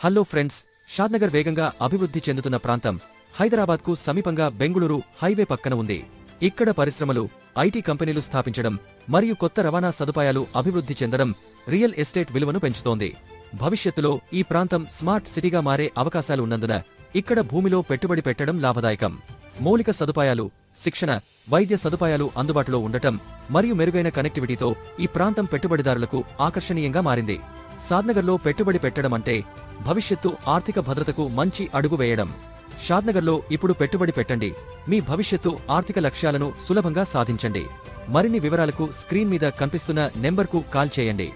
Hello friends, Shadnagar వేగంగా అభివృద్ధి చెందుతున్న ప్రాంతం. హైదరాబాద్కు సమీపంగా బెంగుళూరు హైవే పక్కన ఉంది. ఇక్కడ పరిశ్రమలు, ఐటీ కంపెనీలు స్థాపించడం మరియు కొత్త రవాణా సదుపాయాలు అభివృద్ధి చెందడం రియల్ ఎస్టేట్ విలువను పెంచుతోంది. భవిష్యత్తులో ఈ ప్రాంతం స్మార్ట్ సిటీగా మారే అవకాశాలు ఉన్నందున ఇక్కడ భూమిలో పెట్టుబడి పెట్టడం లాభదాయకం. మౌలిక సదుపాయాలు, శిక్షణ, వైద్య సదుపాయాలు అందుబాటులో ఉండటం మరియు మెరుగైన కనెక్టివిటీతో ఈ ప్రాంతం పెట్టుబడిదారులకు ఆకర్షణీయంగా మారింది. షాద్నగర్లో పెట్టుబడి పెట్టడం అంటే భవిష్యత్తు ఆర్థిక భద్రతకు మంచి అడుగు వేయడం. షాద్నగర్లో ఇప్పుడు పెట్టుబడి పెట్టండి. మీ భవిష్యత్తు ఆర్థిక లక్ష్యాలను సులభంగా సాధించండి. మరిన్ని వివరాలకు స్క్రీన్ మీద కనిపిస్తున్న నెంబర్కు కాల్ చేయండి.